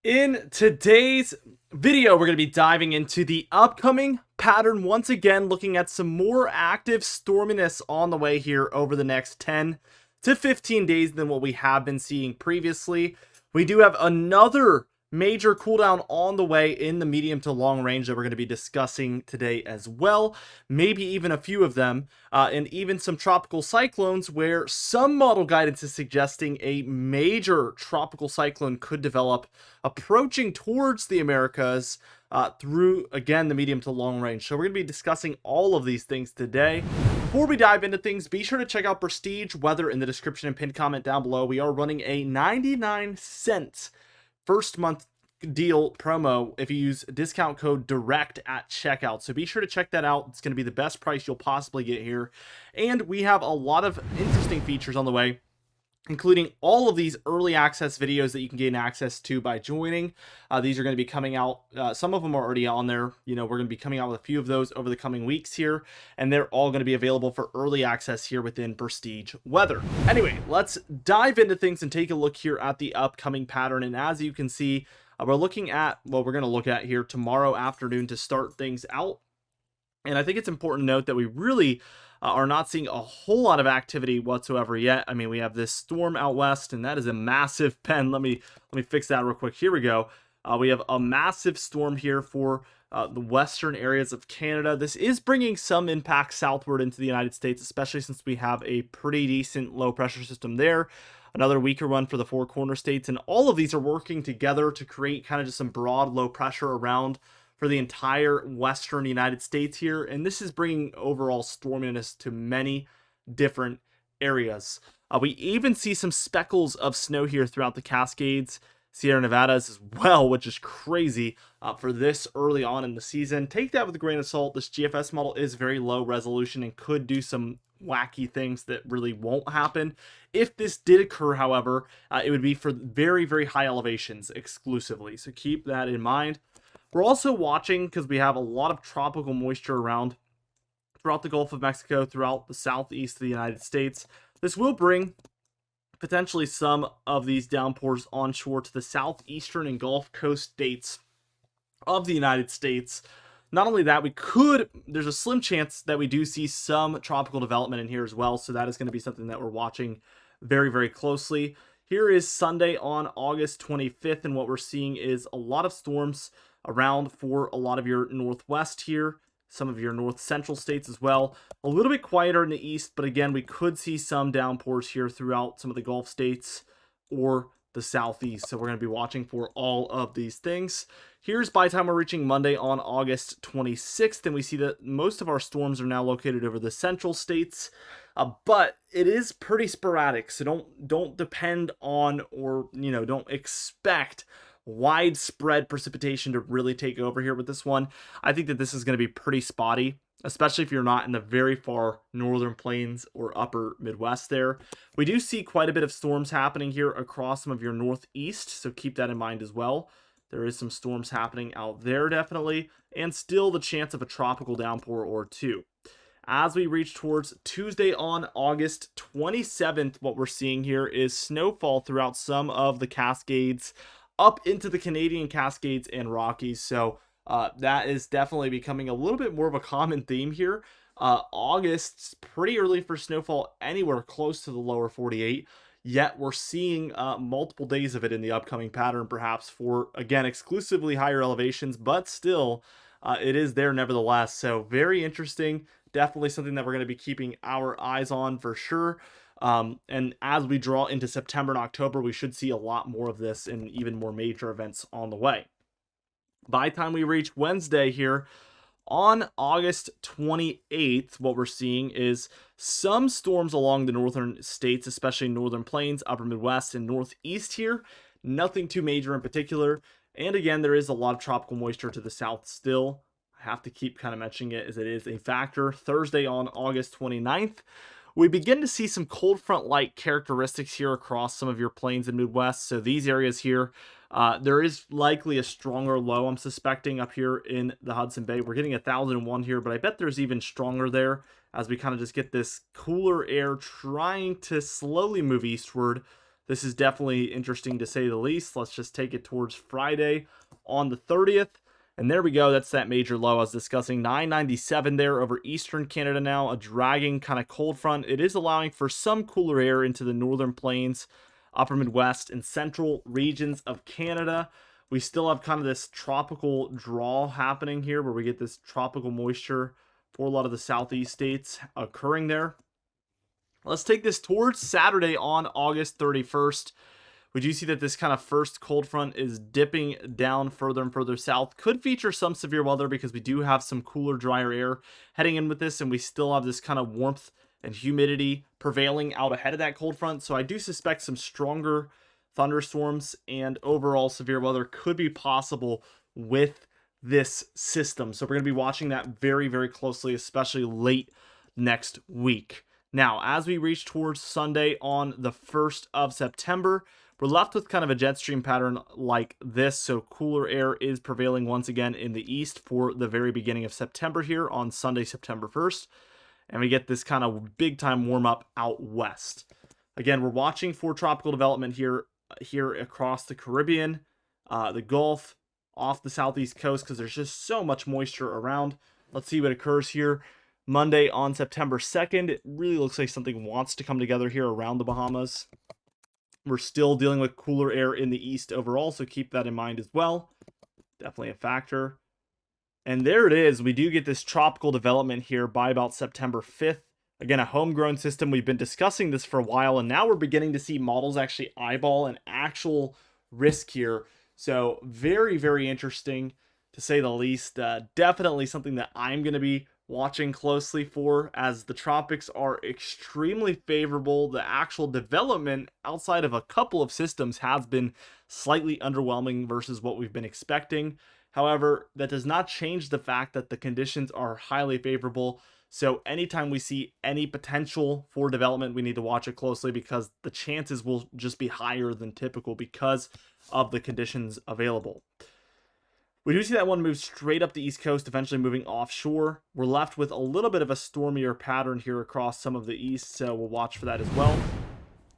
In today's video, we're going to be diving into the upcoming pattern once again, looking at some more active storminess on the way here over the next 10 to 15 days than what we have been seeing previously. We do have another major cooldown on the way in the medium to long range that we're going to be discussing today as well. Maybe even a few of them, and even some tropical cyclones where some model guidance is suggesting a major tropical cyclone could develop approaching towards the Americas through, again, the medium to long range. So we're going to be discussing all of these things today. Before we dive into things, be sure to check out Prestige Weather in the description and pinned comment down below. We are running a 99-cent first month deal promo if you use discount code DIRECT at checkout. So be sure to check that out. It's going to be the best price you'll possibly get here. And we have a lot of interesting features on the way, including all of these early access videos that you can gain access to by joining. These are going to be coming out. Some of them are already on there. We're going to be coming out with a few of those over the coming weeks here, and they're all going to be available for early access here within Prestige Weather. Anyway, let's dive into things and take a look here at the upcoming pattern. And as you can see, we're looking at what we're going to look at here tomorrow afternoon to start things out. And I think it's important to note that we really are not seeing a whole lot of activity whatsoever yet. I mean, we have this storm out west, and that is a massive pen. Let me fix that real quick. Here we go. We have a massive storm here for the western areas of Canada. This is bringing some impact southward into the United States, especially since we have a pretty decent low pressure system there. Another weaker one for the Four Corner States, and all of these are working together to create kind of just some broad low pressure around for the entire western United States here, and this is bringing overall storminess to many different areas. We even see some speckles of snow here throughout the Cascades, Sierra Nevadas as well, which is crazy for this early on in the season. Take that with a grain of salt. This GFS model is very low resolution and could do some wacky things that really won't happen. If this did occur, however, it would be for very, very high elevations exclusively, so keep that in mind. We're also watching, because we have a lot of tropical moisture around throughout the Gulf of Mexico, throughout the southeast of the United States. This will bring potentially some of these downpours onshore to the southeastern and Gulf Coast states of the United States. Not only that, there's a slim chance that we do see some tropical development in here as well, so that is going to be something that we're watching very, very closely. Here is Sunday on August 25th, and what we're seeing is a lot of storms around for a lot of your northwest here, some of your north central states as well. A little bit quieter in the east, but again, we could see some downpours here throughout some of the Gulf states or the southeast. So we're going to be watching for all of these things. Here's by the time we're reaching Monday on August 26th, and we see that most of our storms are now located over the central states. But it is pretty sporadic, so don't depend on, or don't expect widespread precipitation to really take over here with this one. I think that this is going to be pretty spotty, especially if you're not in the very far northern plains or upper Midwest there. We do see quite a bit of storms happening here across some of your northeast, so keep that in mind as well. There is some storms happening out there definitely, and still the chance of a tropical downpour or two. As we reach towards Tuesday on August 27th, what we're seeing here is snowfall throughout some of the Cascades, up into the Canadian Cascades and Rockies. So that is definitely becoming a little bit more of a common theme here. August's pretty early for snowfall anywhere close to the lower 48, yet we're seeing multiple days of it in the upcoming pattern, perhaps for, again, exclusively higher elevations, but still it is there nevertheless. So very interesting. Definitely something that we're going to be keeping our eyes on for sure. And as we draw into September and October, we should see a lot more of this and even more major events on the way. By the time we reach Wednesday here on August 28th, what we're seeing is some storms along the northern states, especially northern plains, upper Midwest, and northeast here. Nothing too major in particular. And again, there is a lot of tropical moisture to the south still. I have to keep kind of mentioning it as it is a factor. Thursday on August 29th. We begin to see some cold front-like characteristics here across some of your plains and Midwest. So these areas here, there is likely a stronger low, I'm suspecting, up here in the Hudson Bay. We're getting 1,001 here, but I bet there's even stronger there as we kind of just get this cooler air trying to slowly move eastward This is definitely interesting to say the least. Let's just take it towards Friday on the 30th. And there we go. That's that major low I was discussing. 997 there over eastern Canada now. A dragging kind of cold front. It is allowing for some cooler air into the northern plains, upper Midwest, and central regions of Canada. We still have kind of this tropical draw happening here where we get this tropical moisture for a lot of the southeast states occurring there. Let's take this towards Saturday on August 31st. We do see that this kind of first cold front is dipping down further and further south. Could feature some severe weather because we do have some cooler, drier air heading in with this, and we still have this kind of warmth and humidity prevailing out ahead of that cold front. So I do suspect some stronger thunderstorms and overall severe weather could be possible with this system. So we're going to be watching that very, very closely, especially late next week. Now, as we reach towards Sunday on the 1st of September, we're left with kind of a jet stream pattern like this. So cooler air is prevailing once again in the east for the very beginning of September here on Sunday, September 1st. And we get this kind of big time warm up out west. Again, we're watching for tropical development here across the Caribbean, the Gulf, off the southeast coast, because there's just so much moisture around. Let's see what occurs here. Monday on September 2nd, it really looks like something wants to come together here around the Bahamas. We're still dealing with cooler air in the east overall, so keep that in mind as well. Definitely a factor. And there it is. We do get this tropical development here by about September 5th. Again, a homegrown system. We've been discussing this for a while, and now we're beginning to see models actually eyeball an actual risk here. So very, very interesting to say the least. Definitely something that I'm going to be watching closely for, as the tropics are extremely favorable. The actual development outside of a couple of systems has been slightly underwhelming versus what we've been expecting. However, that does not change the fact that the conditions are highly favorable. So anytime we see any potential for development, we need to watch it closely because the chances will just be higher than typical because of the conditions available. We do see that one move straight up the east coast, eventually moving offshore. We're left with a little bit of a stormier pattern here across some of the east, so we'll watch for that as well.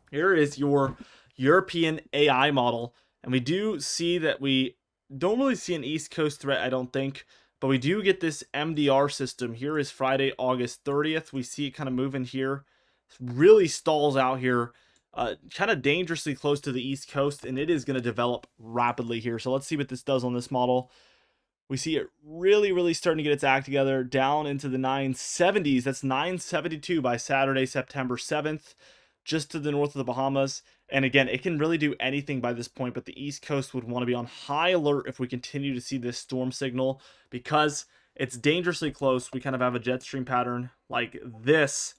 Here is your European AI model, and we do see that we don't really see an east coast threat, I don't think, but we do get this MDR system. Here is Friday, August 30th. We see it kind of moving here. It really stalls out here. Kind of dangerously close to the east coast, and it is going to develop rapidly here. So let's see what this does on this model. We see it really starting to get its act together down into the 970s. That's 972 by Saturday, September 7th, just to the north of the Bahamas. And again, it can really do anything by this point, but the east coast would want to be on high alert if we continue to see this storm signal because it's dangerously close. We kind of have a jet stream pattern like this,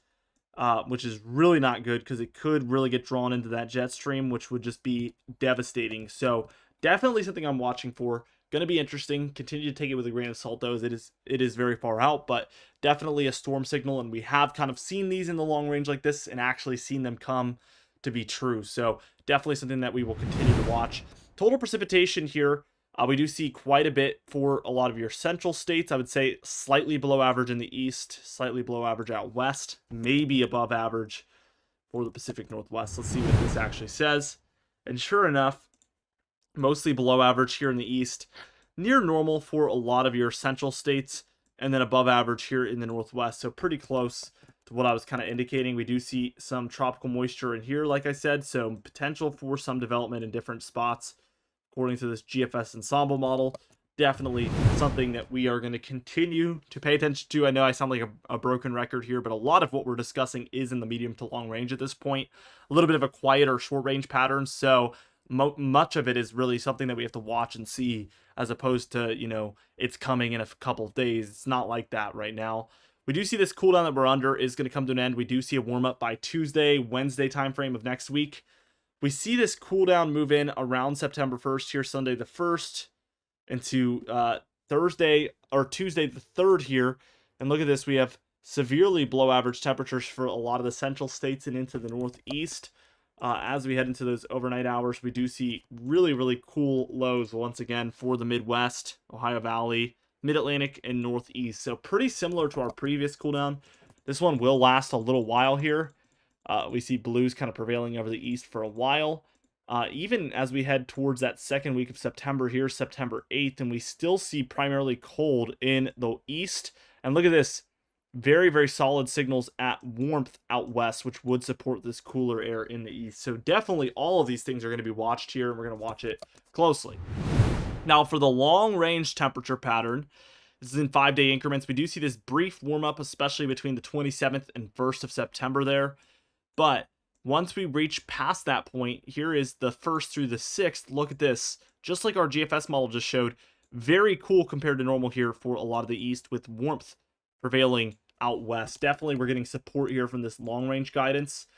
which is really not good because it could really get drawn into that jet stream, which would just be devastating. So definitely something I'm watching for. Going to be interesting. Continue to take it with a grain of salt, though, as it is very far out, but definitely a storm signal, and we have kind of seen these in the long range like this and actually seen them come to be true. So definitely something that we will continue to watch. Total precipitation here. We do see quite a bit for a lot of your central states. I would say slightly below average in the east, slightly below average out west, maybe above average for the Pacific Northwest. Let's see what this actually says. And sure enough, mostly below average here in the east, near normal for a lot of your central states, and then above average here in the Northwest. So pretty close to what I was kind of indicating. We do see some tropical moisture in here, like I said, so potential for some development in different spots according to this GFS ensemble model. Definitely something that we are going to continue to pay attention to. I know I sound like a broken record here, but a lot of what we're discussing is in the medium to long range at this point. A little bit of a quieter short range pattern, so much of it is really something that we have to watch and see, as opposed to, you know, it's coming in a couple of days. It's not like that right now. We do see this cooldown that we're under is going to come to an end. We do see a warm-up by Tuesday, Wednesday timeframe of next week. We see this cooldown move in around September 1st here, Sunday the 1st, into Thursday or Tuesday the 3rd here. And look at this. We have severely below average temperatures for a lot of the central states and into the northeast. As we head into those overnight hours, we do see really cool lows once again for the Midwest, Ohio Valley, Mid-Atlantic, and Northeast. So pretty similar to our previous cooldown. This one will last a little while here. We see blues kind of prevailing over the east for a while. Even as we head towards that second week of September here, September 8th, and we still see primarily cold in the east. And look at this. Very, very solid signals at warmth out west, which would support this cooler air in the east. So definitely all of these things are going to be watched here, and we're going to watch it closely. Now, for the long-range temperature pattern, this is in 5-day increments. We do see this brief warm-up, especially between the 27th and 1st of September there. But once we reach past that point, here is the 1st through the 6th. Look at this. Just like our GFS model just showed, very cool compared to normal here for a lot of the east, with warmth prevailing out west. Definitely we're getting support here from this long-range guidance.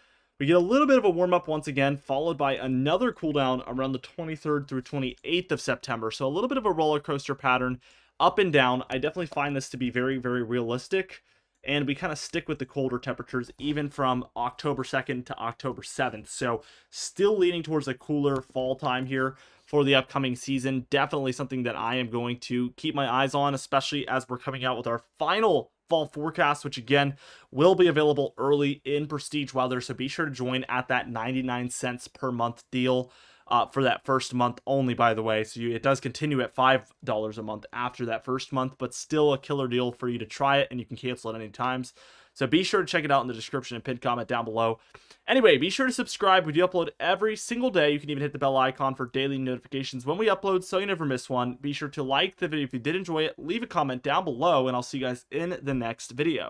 We get a little bit of a warm-up once again, followed by another cool down around the 23rd through 28th of September. So a little bit of a roller coaster pattern, up and down. I definitely find this to be very, very realistic. And we kind of stick with the colder temperatures even from October 2nd to October 7th. So still leaning towards a cooler fall time here for the upcoming season. Definitely something that I am going to keep my eyes on, especially as we're coming out with our final fall forecast, which again will be available early in Prestige Weather. So be sure to join at that 99 cents per month deal. For that first month only, by the way. So it does continue at $5 a month after that first month, but still a killer deal for you to try it, and you can cancel it any times. So be sure to check it out in the description and pinned comment down below. Anyway, be sure to subscribe. We do upload every single day. You can even hit the bell icon for daily notifications when we upload so you never miss one. Be sure to like the video if you did enjoy it, leave a comment down below, and I'll see you guys in the next video.